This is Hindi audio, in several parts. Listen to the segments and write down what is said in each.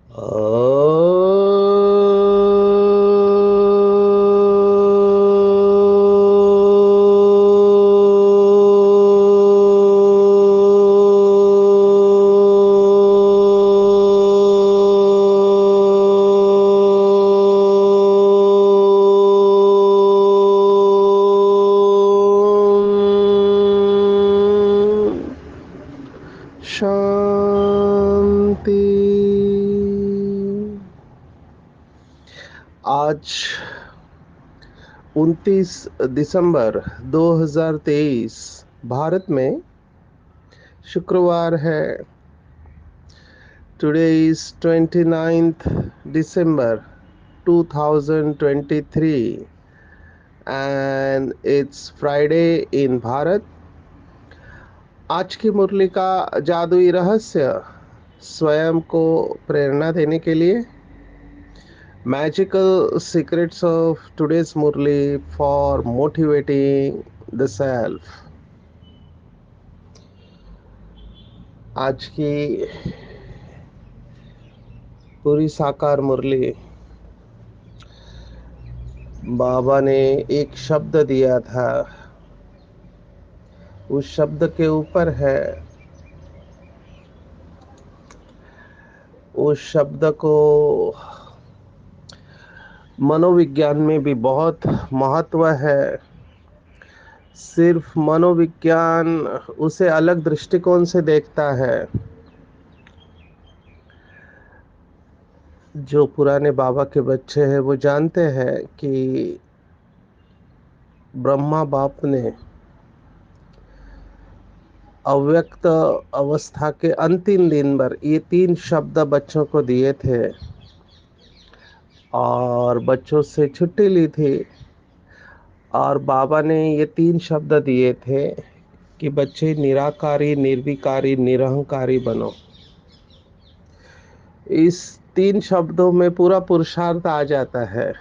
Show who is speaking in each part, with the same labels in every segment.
Speaker 1: शांति। आज 29 दिसंबर 2023 भारत में शुक्रवार है। Today is 29th December 2023 and it's Friday in Bharat. आज की मुरली का जादुई रहस्य स्वयं को प्रेरणा देने के लिए Magical secrets of today's Murli for motivating the self। आज की पूरी साकार मुरली बाबा ने एक शब्द दिया था, उस शब्द के ऊपर है। उस शब्द को मनोविज्ञान में भी बहुत महत्व है। सिर्फ मनोविज्ञान उसे अलग दृष्टिकोण से देखता है। जो पुराने बाबा के बच्चे हैं वो जानते हैं कि ब्रह्मा बाप ने अव्यक्त अवस्था के अंतिम दिन पर ये 3 शब्द बच्चों को दिए थे और बच्चों से छुट्टी ली थी और बाबा ने ये 3 शब्द दिए थे कि बच्चे निराकारी, निर्विकारी, निरहंकारी बनो। इस 3 शब्दों में पूरा पुरुषार्थ आ जाता है।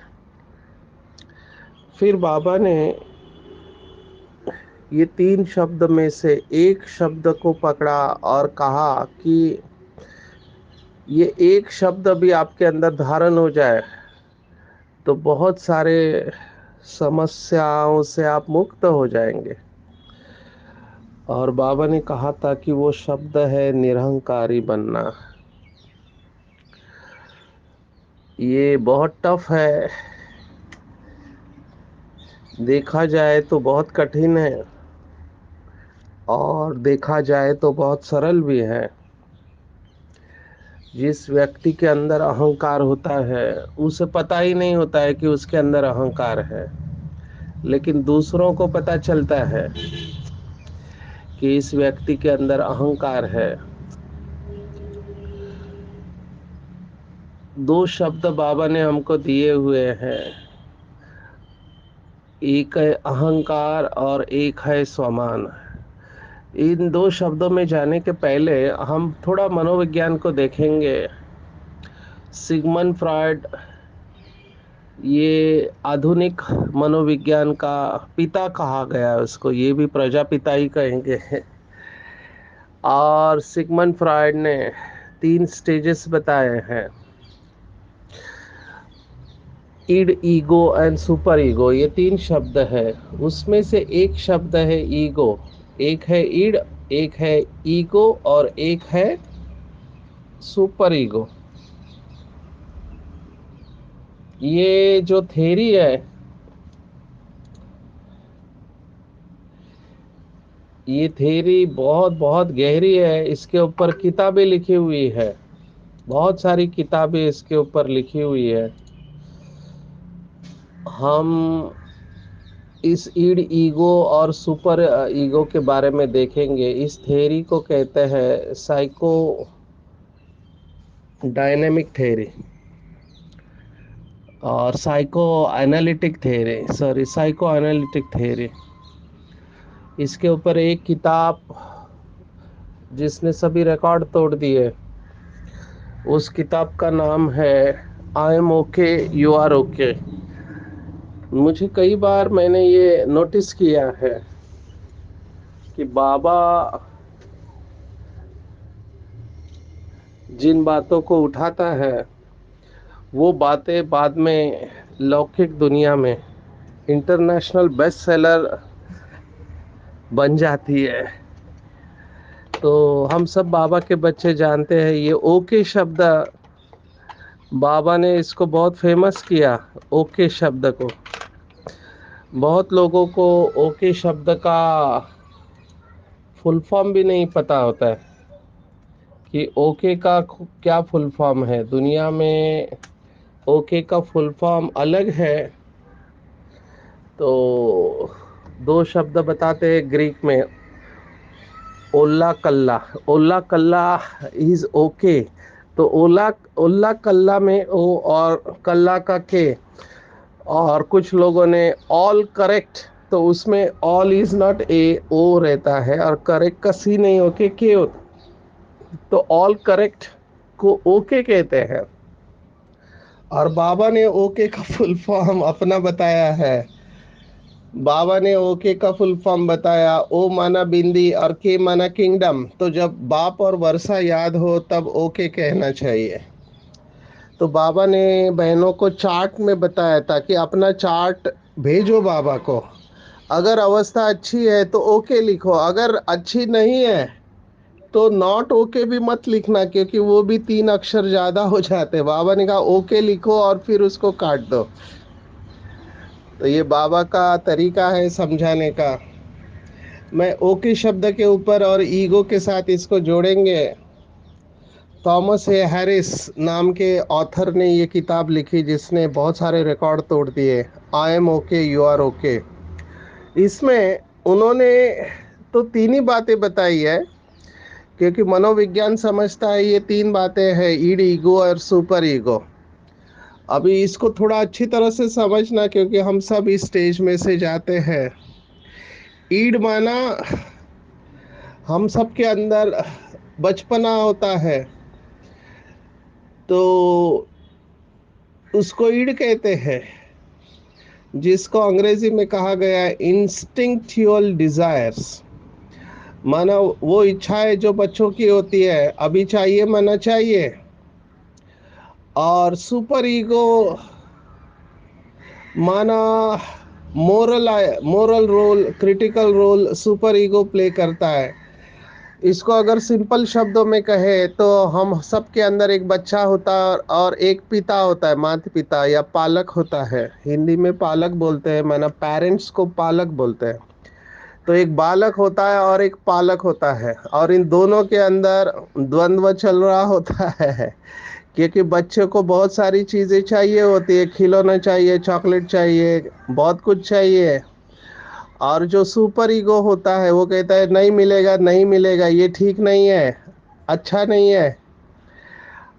Speaker 1: फिर बाबा ने ये 3 शब्द में से एक शब्द को पकड़ा और कहा कि ये एक शब्द भी आपके अंदर धारण हो जाए तो बहुत सारे समस्याओं से आप मुक्त हो जाएंगे। और बाबा ने कहा था कि वो शब्द है निरहंकारी बनना। ये बहुत टफ है, देखा जाए तो बहुत कठिन है और देखा जाए तो बहुत सरल भी है। जिस व्यक्ति के अंदर अहंकार होता है उसे पता ही नहीं होता है कि उसके अंदर अहंकार है, लेकिन दूसरों को पता चलता है कि इस व्यक्ति के अंदर अहंकार है। 2 शब्द बाबा ने हमको दिए हुए हैं, एक है अहंकार और एक है स्वमान। इन 2 शब्दों में जाने के पहले हम थोड़ा मनोविज्ञान को देखेंगे। सिगमंड फ्रॉयड ये आधुनिक मनोविज्ञान का पिता कहा गया है, उसको ये भी प्रजापिता ही कहेंगे। और सिगमंड फ्रॉयड ने 3 स्टेजेस बताए हैं, id, ego and super ego. ये 3 शब्द है, उसमें से एक शब्द है ईगो, एक है इड, एक है ईगो और एक है सुपर ईगो। ये जो थ्योरी है, ये थ्योरी बहुत बहुत गहरी है। इसके ऊपर किताबें लिखी हुई है, बहुत सारी किताबें इसके ऊपर लिखी हुई है। हम इस ईड, ईगो और सुपर ईगो के बारे में देखेंगे। इस थ्योरी को कहते हैं साइको डायनेमिक थ्योरी और psycho analytic theory, psycho analytic theory. इसके ऊपर एक किताब जिसने सभी रिकॉर्ड तोड़ दिए, उस किताब का नाम है I am okay you are okay. मुझे कई बार मैंने ये नोटिस किया है कि बाबा जिन बातों को उठाता है वो बातें बाद में लौकिक दुनिया में इंटरनेशनल बेस्ट सेलर बन जाती है। तो हम सब बाबा के बच्चे जानते हैं ये ओके शब्द, बाबा ने इसको बहुत फेमस किया। ओके शब्द को बहुत लोगों को ओके शब्द का फुल फॉर्म भी नहीं पता होता है कि ओके का क्या फुल फॉर्म है। दुनिया में ओके का फुल फॉर्म अलग है। तो दो शब्द बताते हैं ग्रीक में, ओल्ला कल्ला। ओल्ला कल्ला इज ओके। तो ओला ओल्ला कल्ला में ओ और कल्ला का के, और कुछ लोगों ने ऑल करेक्ट, तो उसमें ऑल इज नॉट ए, ओ रहता है, और करेक्ट का सी नहीं होके के होता, तो ऑल करेक्ट को ओके कहते हैं। और बाबा ने ओके का फुल फॉर्म अपना बताया है। बाबा ने ओके का फुल फॉर्म बताया, ओ माना बिंदी और के माना किंगडम। तो जब बाप और वर्षा याद हो तब ओके कहना चाहिए। तो बाबा ने बहनों को चार्ट में बताया था कि अपना चार्ट भेजो बाबा को। अगर अवस्था अच्छी है तो ओके लिखो, अगर अच्छी नहीं है तो नॉट ओके भी मत लिखना, क्योंकि वो भी 3 अक्षर ज़्यादा हो जाते। बाबा ने कहा ओके लिखो और फिर उसको काट दो। तो ये बाबा का तरीका है समझाने का। मैं ओके शब्द के ऊपर और ईगो के साथ इसको जोड़ेंगे। थॉमस ए हैरिस नाम के ऑथर ने ये किताब लिखी जिसने बहुत सारे रिकॉर्ड तोड़ दिए, I am okay you are okay. इसमें उन्होंने तो 3 ही बातें बताई है, क्योंकि मनोविज्ञान समझता है ये 3 बातें हैं, ईड, ईगो और सुपर ईगो। अभी इसको थोड़ा अच्छी तरह से समझना, क्योंकि हम सब इस स्टेज में से जाते हैं। ईड माना हम सब के अंदर बचपना होता है, तो उसको ईड कहते हैं, जिसको अंग्रेजी में कहा गया है इंस्टिंक्चुअल डिजायर्स। माना वो इच्छाएं जो बच्चों की होती है, अभी चाहिए माना चाहिए। और सुपर ईगो माना moral moral role, critical role super ego play करता है। इसको अगर सिंपल शब्दों में कहे तो हम सबके अंदर एक बच्चा होता है और एक पिता होता है, माता पिता या पालक होता है। हिंदी में पालक बोलते हैं, माना पेरेंट्स को पालक बोलते हैं। तो एक बालक होता है और एक पालक होता है, और इन दोनों के अंदर द्वंद्व चल रहा होता है। क्योंकि बच्चे को बहुत सारी चीज़ें चाहिए होती है, खिलौना चाहिए, चॉकलेट चाहिए, बहुत कुछ चाहिए। और जो सुपर ईगो होता है वो कहता है नहीं मिलेगा, नहीं मिलेगा, ये ठीक नहीं है, अच्छा नहीं है।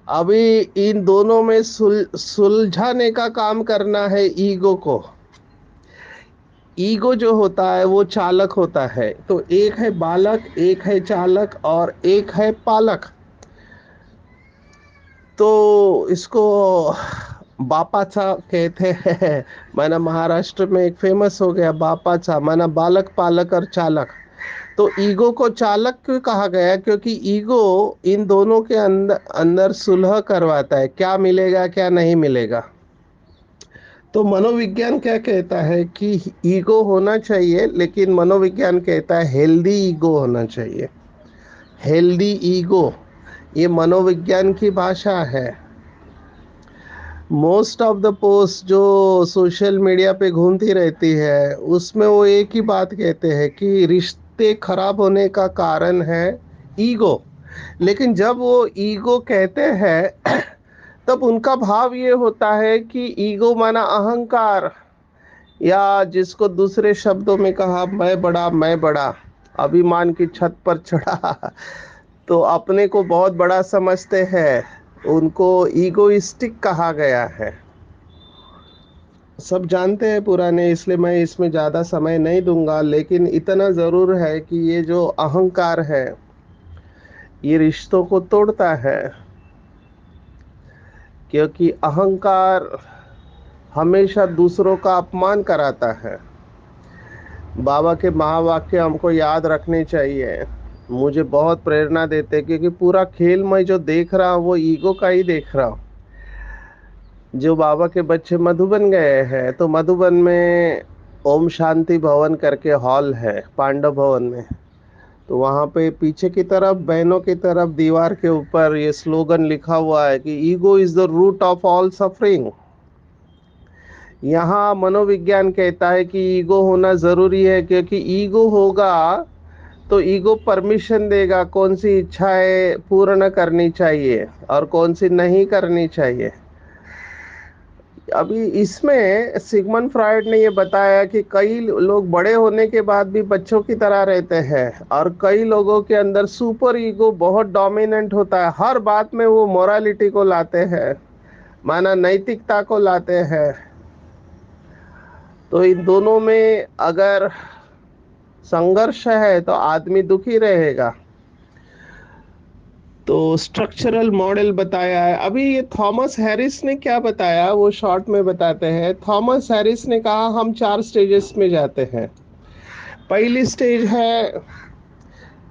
Speaker 1: अभी इन दोनों में सुलझाने का काम करना है ईगो को। ईगो जो होता है वो चालक होता है। तो एक है बालक, एक है चालक और एक है पालक। तो इसको बापाचा कहते हैं। माना महाराष्ट्र में एक फेमस हो गया बापाचा, माना बालक, पालक और चालक। तो ईगो को चालक क्यों कहा गया? क्योंकि ईगो इन दोनों के अंदर अंदर सुलह करवाता है, क्या मिलेगा क्या नहीं मिलेगा। तो मनोविज्ञान क्या कहता है कि ईगो होना चाहिए, लेकिन मनोविज्ञान कहता है हेल्दी ईगो होना चाहिए। हेल्दी ईगो, ये मनोविज्ञान की भाषा है। मोस्ट ऑफ द पोस्ट जो सोशल मीडिया पे घूमती रहती है उसमें वो एक ही बात कहते हैं कि रिश्ते खराब होने का कारण है ईगो। लेकिन जब वो ईगो कहते हैं तब उनका भाव ये होता है कि ईगो माना अहंकार, या जिसको दूसरे शब्दों में कहा मैं बड़ा, मैं बड़ा, अभिमान की छत पर चढ़ा। तो अपने को बहुत बड़ा समझते हैं, उनको ईगोइस्टिक कहा गया है। सब जानते हैं पुराने, इसलिए मैं इसमें ज़्यादा समय नहीं दूंगा। लेकिन इतना ज़रूर है कि ये जो अहंकार है ये रिश्तों को तोड़ता है, क्योंकि अहंकार हमेशा दूसरों का अपमान कराता है। बाबा के महावाक्य हमको याद रखने चाहिए। मुझे बहुत प्रेरणा देते हैं, क्योंकि पूरा खेल मैं जो देख रहा हूँ वो ईगो का ही देख रहा हूँ। जो बाबा के बच्चे मधुबन गए हैं, तो मधुबन में ओम शांति भवन करके हॉल है पांडव भवन में। तो वहाँ पे पीछे की तरफ बहनों की तरफ दीवार के ऊपर ये स्लोगन लिखा हुआ है कि ego is the root of all suffering. यहाँ मनोविज्ञान कहता है कि ईगो होना जरूरी है, क्योंकि ईगो होगा तो ईगो परमिशन देगा कौन सी इच्छाएं पूर्ण करनी चाहिए और कौन सी नहीं करनी चाहिए। अभी इसमें सिगमंड फ्रॉइड ने ये बताया कि कई लोग बड़े होने के बाद भी बच्चों की तरह रहते हैं, और कई लोगों के अंदर सुपर ईगो बहुत डोमिनेंट होता है, हर बात में वो मोरालिटी को लाते हैं, माना नैतिकता को लाते हैं। तो इन दोनों में अगर संघर्ष है तो आदमी दुखी रहेगा। तो स्ट्रक्चरल मॉडल बताया है। अभी ये थॉमस हैरिस ने क्या बताया वो शॉर्ट में बताते हैं। थॉमस हैरिस ने कहा हम 4 स्टेजेस में जाते हैं। पहली स्टेज है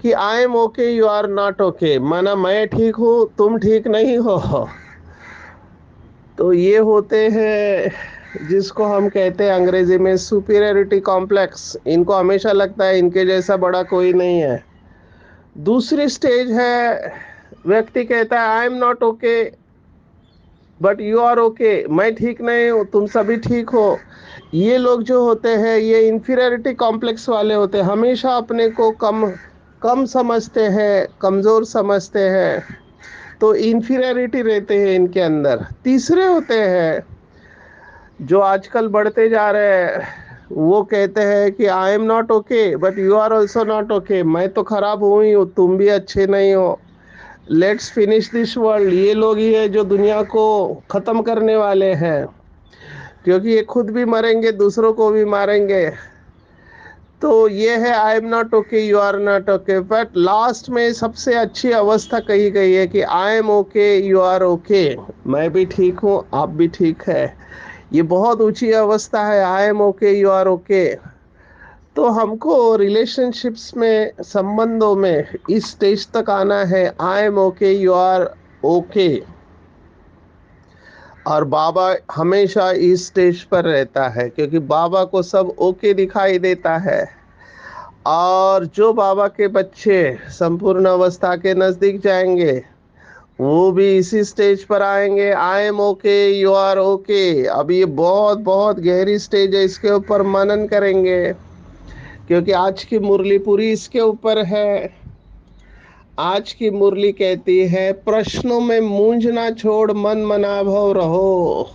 Speaker 1: कि I am okay you are not okay, माना मैं ठीक हूँ तुम ठीक नहीं हो। तो ये होते हैं जिसको हम कहते हैं अंग्रेजी में सुपीरियरिटी कॉम्प्लेक्स। इनको हमेशा लगता है इनके जैसा बड़ा कोई नहीं है। दूसरी स्टेज है व्यक्ति कहता है I am not okay but you are okay, मैं ठीक नहीं हूँ तुम सभी ठीक हो। ये लोग जो होते हैं ये इंफीरियरिटी कॉम्प्लेक्स वाले होते हैं, हमेशा अपने को कम कम समझते हैं, कमजोर समझते हैं। तो इंफीरियरिटी रहते हैं इनके अंदर। तीसरे होते हैं जो आजकल बढ़ते जा रहे हैं, वो कहते हैं कि I am not okay but you are also not okay, मैं तो खराब हूँ ही हूँ तुम भी अच्छे नहीं हो, लेट्स फिनिश दिस वर्ल्ड। ये लोग ही है जो दुनिया को खत्म करने वाले हैं, क्योंकि ये खुद भी मरेंगे दूसरों को भी मारेंगे। तो ये है I am not okay you are not okay, but last में सबसे अच्छी अवस्था कही गई है कि I am okay you are okay, मैं भी ठीक हूँ आप भी ठीक है। ये बहुत ऊंची अवस्था है, I am okay you are okay. तो हमको रिलेशनशिप्स में, संबंधों में इस स्टेज तक आना है, I am okay you are okay. और बाबा हमेशा इस स्टेज पर रहता है, क्योंकि बाबा को सब ओके दिखाई देता है। और जो बाबा के बच्चे संपूर्ण अवस्था के नजदीक जाएंगे वो भी इसी स्टेज पर आएंगे, I am okay you are okay. अब ये बहुत बहुत गहरी स्टेज है, इसके ऊपर मनन करेंगे, क्योंकि आज की मुरली पूरी इसके ऊपर है। आज की मुरली कहती है प्रश्नों में मूंझना छोड़ मन मना भव रहो,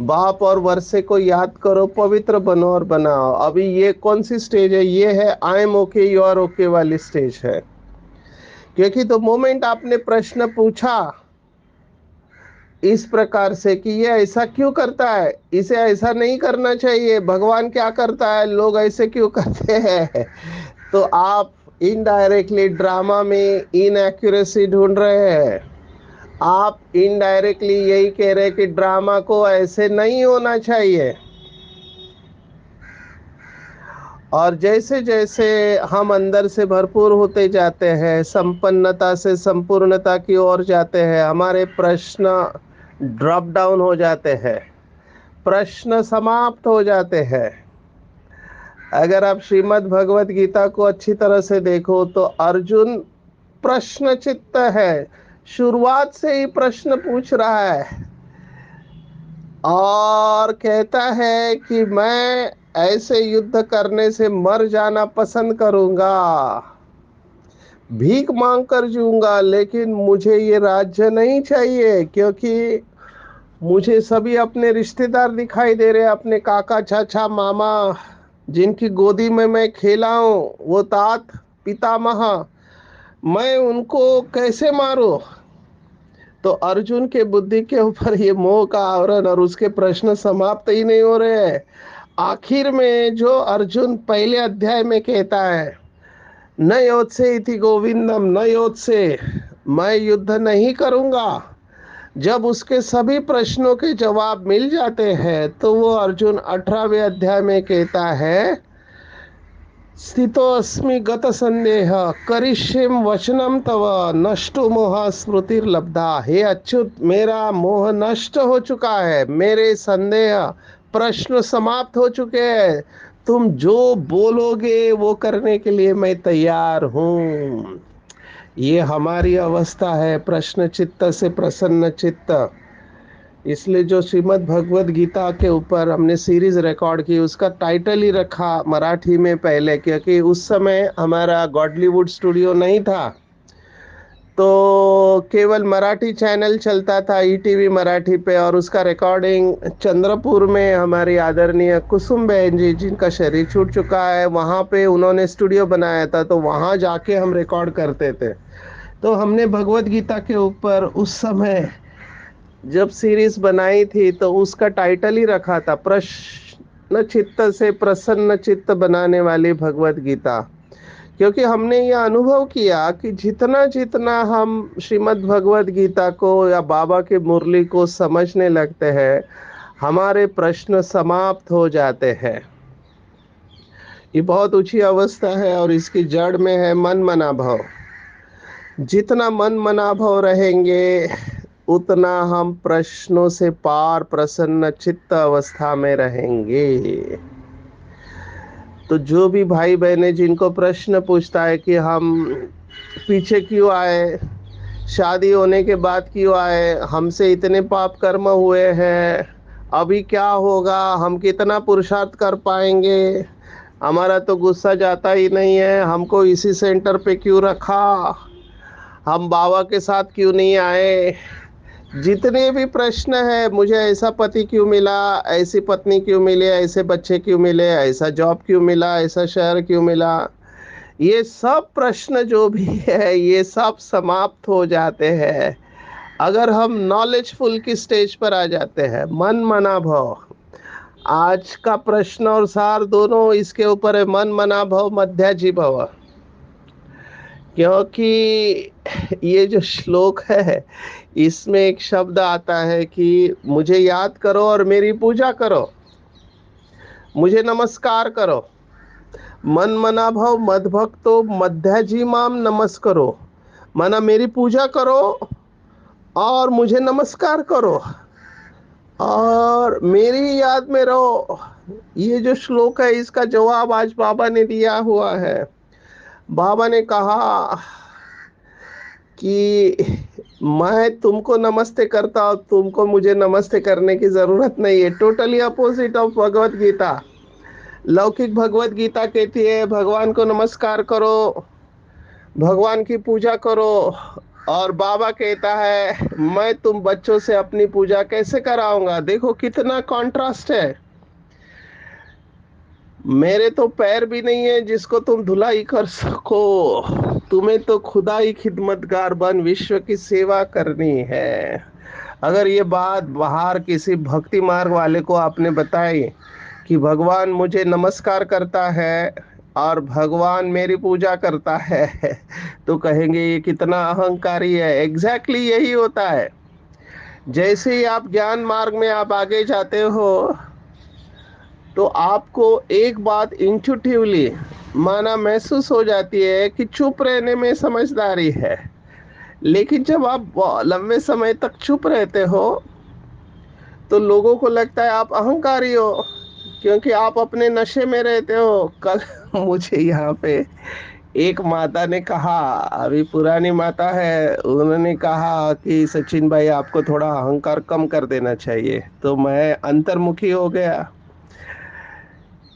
Speaker 1: बाप और वर्षे को याद करो पवित्र बनो और बनाओ। अभी ये कौन सी स्टेज है? ये है I am okay you are okay वाली स्टेज है। क्योंकि तो मोमेंट आपने प्रश्न पूछा इस प्रकार से कि ये ऐसा क्यों करता है, इसे ऐसा नहीं करना चाहिए, भगवान क्या करता है, लोग ऐसे क्यों करते हैं, तो आप इनडायरेक्टली ड्रामा में इनएक्यूरेसी ढूंढ रहे हैं। आप इनडायरेक्टली यही कह रहे हैं कि ड्रामा को ऐसे नहीं होना चाहिए। और जैसे जैसे हम अंदर से भरपूर होते जाते हैं, संपन्नता से संपूर्णता की ओर जाते हैं, हमारे प्रश्न ड्रॉप डाउन हो जाते हैं, प्रश्न समाप्त हो जाते हैं। अगर आप श्रीमद् भगवत गीता को अच्छी तरह से देखो तो अर्जुन प्रश्न चित्त है, शुरुआत से ही प्रश्न पूछ रहा है और कहता है कि मैं ऐसे युद्ध करने से मर जाना पसंद करूंगा, भीख मांग कर जीऊंगा, लेकिन मुझे ये राज्य नहीं चाहिए, क्योंकि मुझे सभी अपने रिश्तेदार दिखाई दे रहे हैं, अपने काका चाचा मामा जिनकी गोदी में मैं खेला हूँ, वो तात पितामह, मैं उनको कैसे मारूं। तो अर्जुन के बुद्धि के ऊपर ये मोह का आवरण और उसके प्रश्न समाप्त ही नहीं हो रहे हैं। आखिर में जो अर्जुन पहले अध्याय में कहता है न योत्से इति गोविंदम न योत्से, मैं युद्ध नहीं करूंगा, जब उसके सभी प्रश्नों के जवाब मिल जाते हैं तो वो अर्जुन 18वें अध्याय में कहता है स्थितोऽस्मि गतसन्देह करिष्येम वचनम तव नष्टो मोह स्मृतिर्लब्धा। हे अच्युत, मेरा मोह नष्ट हो चुका है, मेरे संदेह प्रश्न समाप्त हो चुके हैं। तुम जो बोलोगे वो करने के लिए मैं तैयार हूँ। ये हमारी अवस्था है, प्रश्न चित्त से प्रसन्न चित्त। इसलिए जो श्रीमद् भगवद गीता के ऊपर हमने सीरीज रिकॉर्ड की, उसका टाइटल ही रखा मराठी में पहले, क्योंकि उस समय हमारा गॉडलीवुड स्टूडियो नहीं था, तो केवल मराठी चैनल चलता था, ईटीवी मराठी पे। और उसका रिकॉर्डिंग चंद्रपुर में हमारी आदरणीय कुसुम बहन जी, जिनका शरीर छूट चुका है, वहाँ पे उन्होंने स्टूडियो बनाया था, तो वहाँ जाके हम रिकॉर्ड करते थे। तो हमने भगवद गीता के ऊपर उस समय जब सीरीज बनाई थी, तो उसका टाइटल ही रखा था प्रश्न चित्त से प्रसन्न चित्त बनाने वाली भगवद गीता। क्योंकि हमने यह अनुभव किया कि जितना जितना हम श्रीमद् भगवद गीता को या बाबा की मुरली को समझने लगते हैं, हमारे प्रश्न समाप्त हो जाते हैं। ये बहुत ऊंची अवस्था है और इसकी जड़ में है मन मना भाव। जितना मन मना भाव रहेंगे, उतना हम प्रश्नों से पार प्रसन्न चित्त अवस्था में रहेंगे। तो जो भी भाई बहने जिनको प्रश्न पूछता है कि हम पीछे क्यों आए, शादी होने के बाद क्यों आए, हमसे इतने पाप कर्म हुए हैं, अभी क्या होगा, हम कितना पुरुषार्थ कर पाएंगे, हमारा तो गुस्सा जाता ही नहीं है, हमको इसी सेंटर पे क्यों रखा, हम बाबा के साथ क्यों नहीं आए, जितने भी प्रश्न है, मुझे ऐसा पति क्यों मिला, ऐसी पत्नी क्यों मिली, ऐसे बच्चे क्यों मिले, ऐसा जॉब क्यों मिला, ऐसा शहर क्यों मिला, ये सब प्रश्न जो भी है, ये सब समाप्त हो जाते हैं अगर हम नॉलेजफुल की स्टेज पर आ जाते हैं। मन मना भव, आज का प्रश्न और सार दोनों इसके ऊपर है, मन मना भव मध्याजी भव। क्योंकि ये जो श्लोक है, इसमें एक शब्द आता है कि मुझे याद करो और मेरी पूजा करो, मुझे नमस्कार करो। मन मना भव मद भक्तो मध्याजी माम नमस्करो, माना मेरी पूजा करो और मुझे नमस्कार करो और मेरी याद में रहो। ये जो श्लोक है, इसका जवाब आज बाबा ने दिया हुआ है। बाबा ने कहा कि मैं तुमको नमस्ते करता हूँ, तुमको मुझे नमस्ते करने की जरूरत नहीं है। Totally opposite of Bhagavad Gita. लौकिक भगवत गीता कहती है भगवान को नमस्कार करो, भगवान की पूजा करो, और बाबा कहता है मैं तुम बच्चों से अपनी पूजा कैसे कराऊंगा। देखो कितना कॉन्ट्रास्ट है। मेरे तो पैर भी नहीं है जिसको तुम धुलाई कर सको, तुम्हें तो खुदा ही खिदमतगार बन विश्व की सेवा करनी है। अगर ये बात बाहर किसी भक्ति मार्ग वाले को आपने बताई कि भगवान मुझे नमस्कार करता है और भगवान मेरी पूजा करता है, तो कहेंगे ये कितना अहंकारी है। एग्जैक्टली यही होता है। जैसे ही आप ज्ञान मार्ग में आप आगे जाते हो, तो आपको एक बात इंट्यूटिवली माना महसूस हो जाती है कि चुप रहने में समझदारी है। लेकिन जब आप लंबे समय तक चुप रहते हो, तो लोगों को लगता है आप अहंकारी हो, क्योंकि आप अपने नशे में रहते हो। कल मुझे यहाँ पे एक माता ने कहा, अभी पुरानी माता है, उन्होंने कहा कि सचिन भाई आपको थोड़ा अहंकार कम कर देना चाहिए। तो मैं अंतर्मुखी हो गया,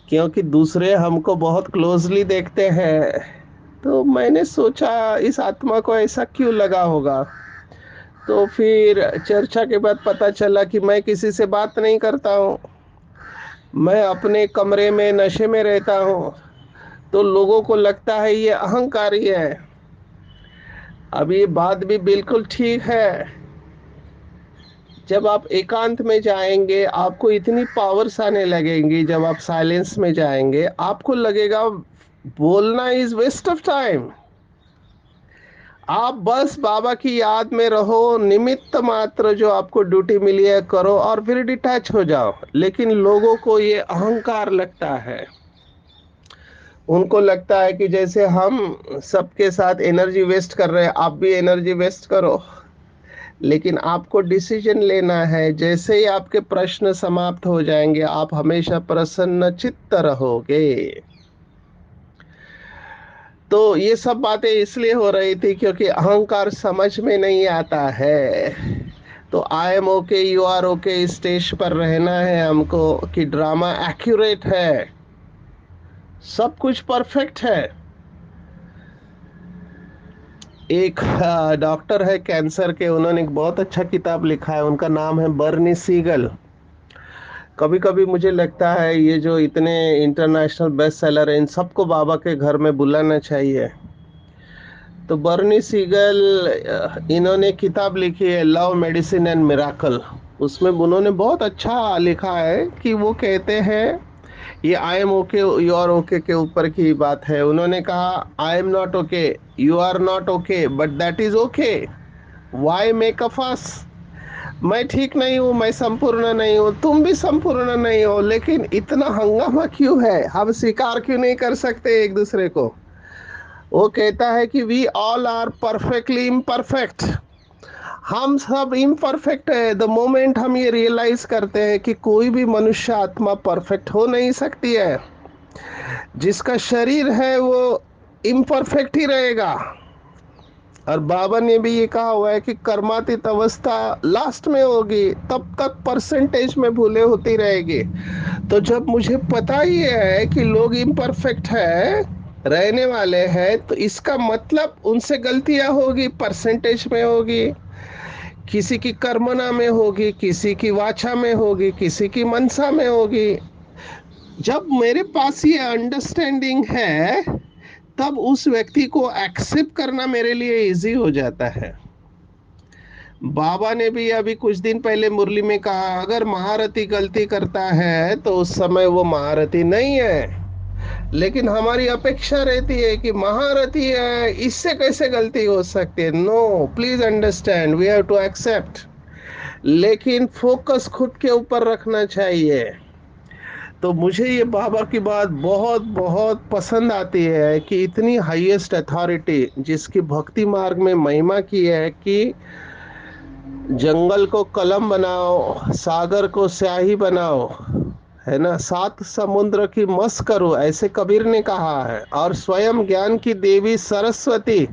Speaker 1: क्योंकि दूसरे हमको बहुत क्लोजली देखते हैं। तो मैंने सोचा इस आत्मा को ऐसा क्यों लगा होगा। तो फिर चर्चा के बाद पता चला कि मैं किसी से बात नहीं करता हूँ, मैं अपने कमरे में नशे में रहता हूँ, तो लोगों को लगता है ये अहंकारी है। अब ये बात भी बिल्कुल ठीक है। जब आप एकांत में जाएंगे, आपको इतनी पावर्स आने लगेंगी। जब आप साइलेंस में जाएंगे, आपको लगेगा बोलना इज वेस्ट ऑफ टाइम। आप बस बाबा की याद में रहो, निमित्त मात्र जो आपको ड्यूटी मिली है करो और फिर डिटैच हो जाओ। लेकिन लोगों को ये अहंकार लगता है, उनको लगता है कि जैसे हम सबके साथ एनर्जी वेस्ट कर रहे हैं, आप भी एनर्जी वेस्ट करो। लेकिन आपको डिसीजन लेना है, जैसे ही आपके प्रश्न समाप्त हो जाएंगे आप हमेशा प्रसन्न चित्त रहोगे। तो ये सब बातें इसलिए हो रही थी क्योंकि अहंकार समझ में नहीं आता है। तो I am okay, you are okay stage पर रहना है हमको, कि ड्रामा एक्यूरेट है, सब कुछ परफेक्ट है। एक डॉक्टर है कैंसर के, उन्होंने एक बहुत अच्छा किताब लिखा है, उनका नाम है बर्नी सीगल। कभी कभी मुझे लगता है ये जो इतने इंटरनेशनल बेस्ट सेलर हैं, इन सबको बाबा के घर में बुलाना चाहिए। तो बर्नी सीगल, इन्होंने किताब लिखी है लव मेडिसिन एंड मिराकल। उसमें उन्होंने बहुत अच्छा लिखा है कि वो कहते हैं, ये I am okay you are okay के ऊपर की बात है। उन्होंने कहा I am not okay, you are not okay, but that is okay. Why make a fuss? मैं ठीक नहीं हूँ, मैं संपूर्ण नहीं हूँ, तुम भी संपूर्ण नहीं हो, लेकिन इतना हंगामा क्यों है? हम स्वीकार क्यों नहीं कर सकते एक दूसरे को? वो कहता है कि we all are perfectly imperfect. हम सब इम्परफेक्ट है। द मोमेंट हम ये रियलाइज करते हैं कि कोई भी मनुष्य आत्मा परफेक्ट हो नहीं सकती है, जिसका शरीर है वो इम्परफेक्ट ही रहेगा। और बाबा ने भी ये कहा हुआ है कि कर्मातीत अवस्था लास्ट में होगी, तब तक परसेंटेज में भूले होती रहेगी। तो जब मुझे पता ही है कि लोग इम्परफेक्ट है, रहने वाले हैं, तो इसका मतलब उनसे गलतियां होगी, परसेंटेज में होगी, किसी की कर्मना में होगी, किसी की वाचा में होगी, किसी की मनसा में होगी। जब मेरे पास ये अंडरस्टैंडिंग है, तब उस व्यक्ति को एक्सेप्ट करना मेरे लिए इजी हो जाता है। बाबा ने भी अभी कुछ दिन पहले मुरली में कहा, अगर महारथी गलती करता है तो उस समय वो महारथी नहीं है। लेकिन हमारी अपेक्षा रहती है कि महारथी है, इससे कैसे गलती हो सकती है? No, please understand, we have to accept. लेकिन फोकस खुद के ऊपर रखना चाहिए। तो मुझे ये बाबा की बात बहुत बहुत पसंद आती है कि इतनी हाईएस्ट अथॉरिटी जिसकी भक्ति मार्ग में महिमा की है कि जंगल को कलम बनाओ, सागर को स्याही बनाओ, है ना, सात समुद्र की मस करो, ऐसे कबीर ने कहा है। और स्वयं ज्ञान की देवी सरस्वती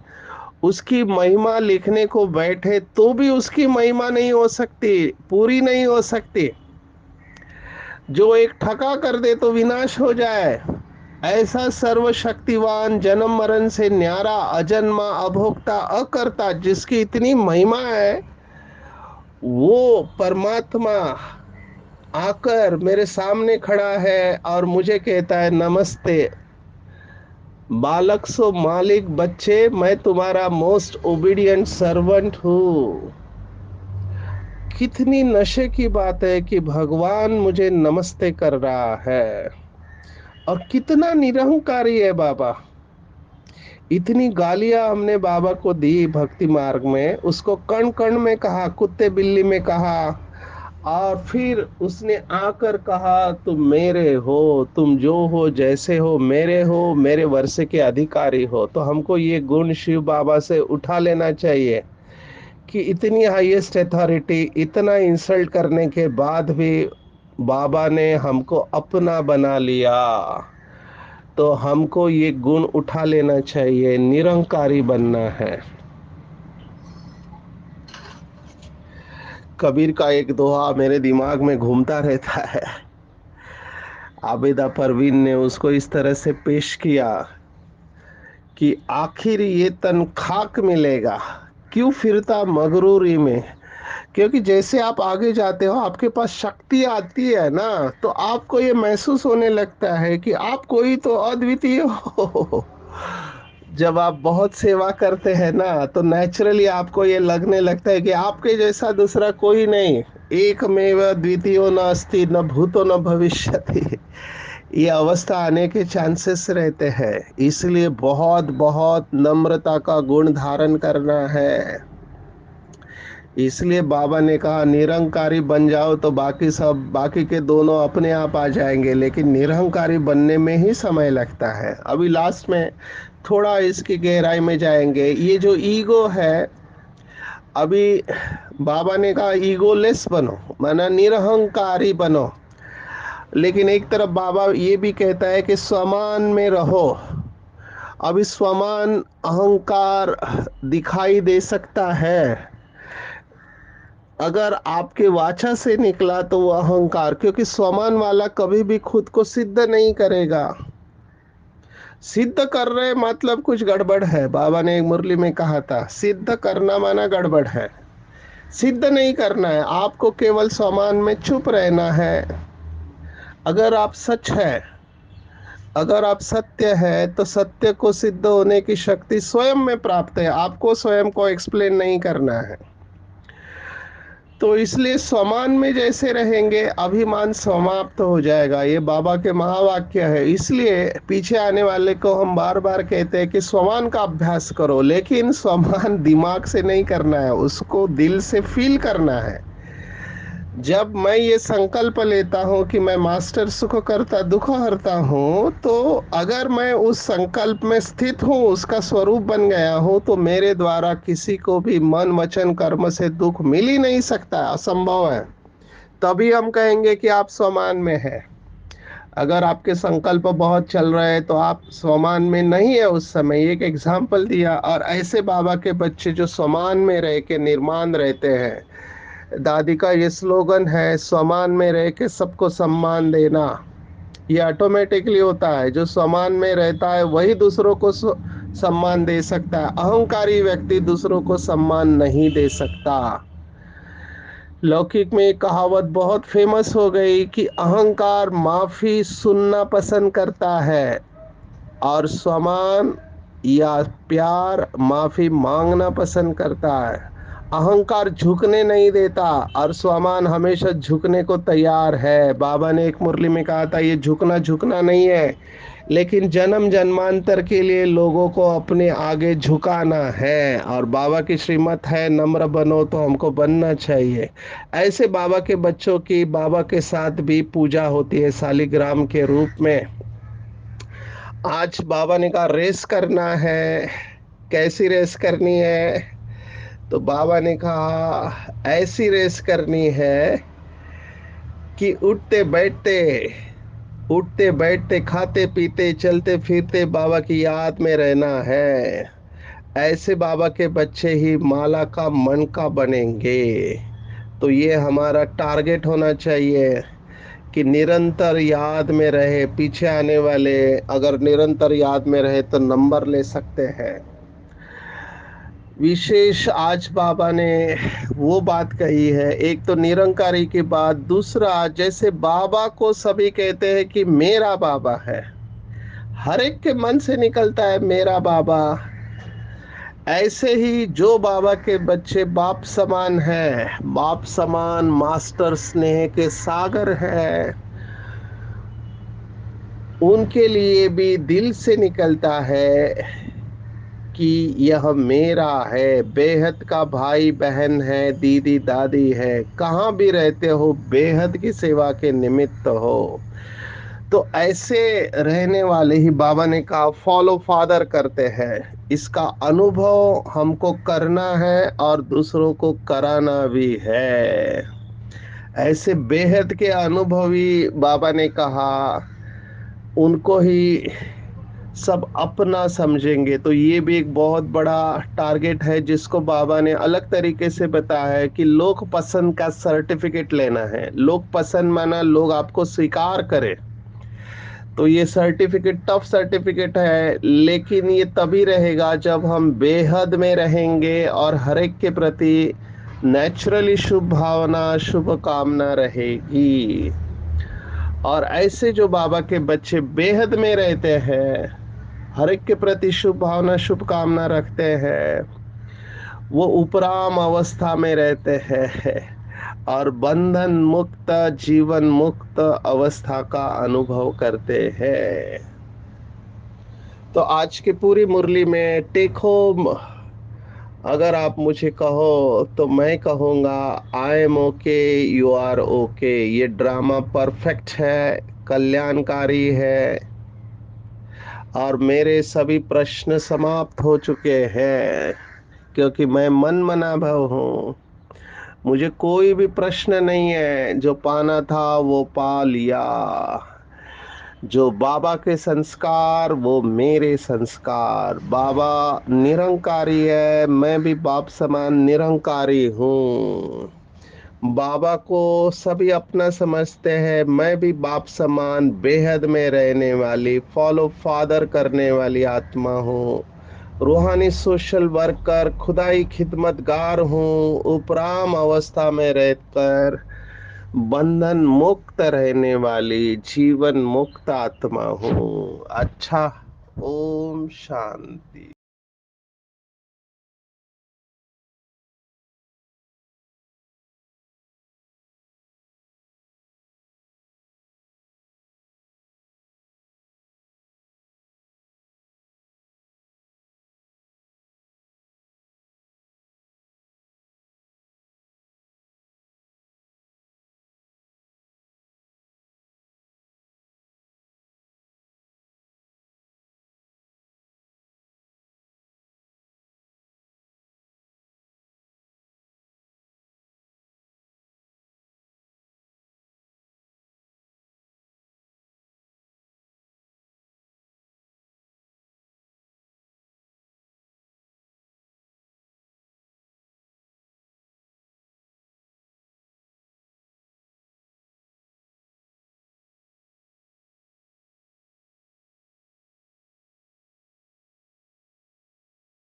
Speaker 1: उसकी महिमा लिखने को बैठे तो भी उसकी महिमा नहीं हो सकती, पूरी नहीं हो सकती। जो एक ठका कर दे तो विनाश हो जाए, ऐसा सर्वशक्तिवान, जन्म मरण से न्यारा, अजन्मा, अभोक्ता, अकर्ता, जिसकी इतनी महिमा है, वो परमात्मा आकर मेरे सामने खड़ा है और मुझे कहता है नमस्ते बालक सो मालिक बच्चे, मैं तुम्हारा मोस्ट ओबीडियंट सर्वेंट हूँ। कितनी नशे की बात है कि भगवान मुझे नमस्ते कर रहा है। और कितना निरहंकारी है बाबा। इतनी गालियां हमने बाबा को दी भक्ति मार्ग में, उसको कण कण में कहा, कुत्ते बिल्ली में कहा, और फिर उसने आकर कहा तुम मेरे हो, तुम जो हो जैसे हो मेरे हो, मेरे वर्षे के अधिकारी हो। तो हमको ये गुण शिव बाबा से उठा लेना चाहिए कि इतनी हाईएस्ट अथॉरिटी, इतना इंसल्ट करने के बाद भी बाबा ने हमको अपना बना लिया। तो हमको ये गुण उठा लेना चाहिए, निरंकारी बनना है। कबीर का एक दोहा मेरे दिमाग में घूमता रहता है। आबिदा परवीन ने उसको इस तरह से पेश किया कि आखिर ये तन खाक मिलेगा, क्यों फिरता मगरूरी में। क्योंकि जैसे आप आगे जाते हो, आपके पास शक्ति आती है ना, तो आपको ये महसूस होने लगता है कि आप कोई तो अद्वितीय हो। जब आप बहुत सेवा करते हैं ना, तो नेचुरली आपको ये लगने लगता है कि आपके जैसा दूसरा कोई नहीं, एकमेव द्वितीयो नास्ति, न भूतो न भविष्यति। ये अवस्था आने के चांसेस रहते हैं। इसलिए बहुत बहुत नम्रता का गुण धारण करना है। इसलिए बाबा ने कहा निरंकारी बन जाओ तो बाकी के दोनों अपने आप आ जाएंगे, लेकिन निरंकारी बनने में ही समय लगता है। अभी लास्ट में थोड़ा इसकी गहराई में जाएंगे। ये जो ईगो है, अभी बाबा ने कहा ईगोलेस बनो, माना निरहंकारी बनो। लेकिन एक तरफ बाबा ये भी कहता है कि स्वमान में रहो। अभी स्वमान अहंकार दिखाई दे सकता है, अगर आपके वाचा से निकला तो वो अहंकार, क्योंकि स्वमान वाला कभी भी खुद को सिद्ध नहीं करेगा। सिद्ध कर रहे मतलब कुछ गड़बड़ है। बाबा ने एक मुरली में कहा था, सिद्ध करना माना गड़बड़ है। सिद्ध नहीं करना है, आपको केवल स्वमान में चुप रहना है। अगर आप सच है, अगर आप सत्य है, तो सत्य को सिद्ध होने की शक्ति स्वयं में प्राप्त है। आपको स्वयं को एक्सप्लेन नहीं करना है। तो इसलिए स्वमान में जैसे रहेंगे, अभिमान समाप्त हो जाएगा। ये बाबा के महावाक्य है। इसलिए पीछे आने वाले को हम बार बार कहते हैं कि स्वमान का अभ्यास करो, लेकिन स्वमान दिमाग से नहीं करना है, उसको दिल से फील करना है। जब मैं ये संकल्प लेता हूँ कि मैं मास्टर सुख करता दुख हरता हूँ, तो अगर मैं उस संकल्प में स्थित हूँ, उसका स्वरूप बन गया हूँ, तो मेरे द्वारा किसी को भी मन वचन कर्म से दुख मिल ही नहीं सकता, असंभव है। तभी हम कहेंगे कि आप स्वमान में है। अगर आपके संकल्प बहुत चल रहे हैं तो आप स्वमान में नहीं है उस समय। एक एग्जाम्पल दिया। और ऐसे बाबा के बच्चे जो स्वमान में रह के निर्माण रहते हैं, दादी का ये स्लोगन है, स्वमान में रह के सबको सम्मान देना। ये ऑटोमेटिकली होता है। जो स्वमान में रहता है वही दूसरों को सम्मान दे सकता है। अहंकारी व्यक्ति दूसरों को सम्मान नहीं दे सकता। लौकिक में एक कहावत बहुत फेमस हो गई कि अहंकार माफी सुनना पसंद करता है, और स्वमान या प्यार माफी मांगना पसंद करता है। अहंकार झुकने नहीं देता, और स्वमान हमेशा झुकने को तैयार है। बाबा ने एक मुरली में कहा था, ये झुकना झुकना नहीं है, लेकिन जन्म जन्मांतर के लिए लोगों को अपने आगे झुकाना है। और बाबा की श्रीमत है, नम्र बनो, तो हमको बनना चाहिए। ऐसे बाबा के बच्चों की बाबा के साथ भी पूजा होती है शालिग्राम के रूप में। आज बाबा ने कहा रेस करना है। कैसी रेस करनी है? तो बाबा ने कहा ऐसी रेस करनी है कि उठते बैठते खाते पीते चलते फिरते बाबा की याद में रहना है। ऐसे बाबा के बच्चे ही माला का मन का बनेंगे। तो ये हमारा टारगेट होना चाहिए कि निरंतर याद में रहे। पीछे आने वाले अगर निरंतर याद में रहे तो नंबर ले सकते हैं। विशेष आज बाबा ने वो बात कही है, एक तो निरंकारी की बात, दूसरा जैसे बाबा को सभी कहते हैं कि मेरा बाबा है, हर एक के मन से निकलता है मेरा बाबा। ऐसे ही जो बाबा के बच्चे बाप समान हैं, बाप समान मास्टर स्नेह के सागर हैं, उनके लिए भी दिल से निकलता है कि यह मेरा है। बेहद का भाई बहन है, दीदी दादी है, कहाँ भी रहते हो बेहद की सेवा के निमित्त हो। तो ऐसे रहने वाले ही बाबा ने कहा फॉलो फादर करते हैं। इसका अनुभव हमको करना है और दूसरों को कराना भी है। ऐसे बेहद के अनुभवी बाबा ने कहा उनको ही सब अपना समझेंगे। तो ये भी एक बहुत बड़ा टारगेट है जिसको बाबा ने अलग तरीके से बताया है कि लोक पसंद का सर्टिफिकेट लेना है। लोक पसंद माना लोग आपको स्वीकार करें। तो ये सर्टिफिकेट टफ सर्टिफिकेट है, लेकिन ये तभी रहेगा जब हम बेहद में रहेंगे और हर एक के प्रति नेचुरली शुभ भावना शुभ कामना रहेगी। और ऐसे जो बाबा के बच्चे बेहद में रहते हैं, हर एक के प्रति शुभ भावना शुभ कामना रखते हैं, वो उपराम अवस्था में रहते हैं और बंधन मुक्त जीवन मुक्त अवस्था का अनुभव करते हैं। तो आज की पूरी मुरली में टेक होम अगर आप मुझे कहो तो मैं कहूँगा I am okay, you are okay. ये ड्रामा परफेक्ट है, कल्याणकारी है, और मेरे सभी प्रश्न समाप्त हो चुके हैं, क्योंकि मैं मन मना भव हूँ। मुझे कोई भी प्रश्न नहीं है, जो पाना था वो पा लिया। जो बाबा के संस्कार वो मेरे संस्कार। बाबा निरंकारी है, मैं भी बाप समान निरंकारी हूँ। बाबा को सभी अपना समझते हैं, मैं भी बाप समान बेहद में रहने वाली, फॉलो फादर करने वाली आत्मा हूँ। रूहानी सोशल वर्कर, खुदाई खिदमतगार हूँ। उपराम अवस्था में रहकर बंधन मुक्त रहने वाली जीवन मुक्त आत्मा हूँ। अच्छा, ओम शांति।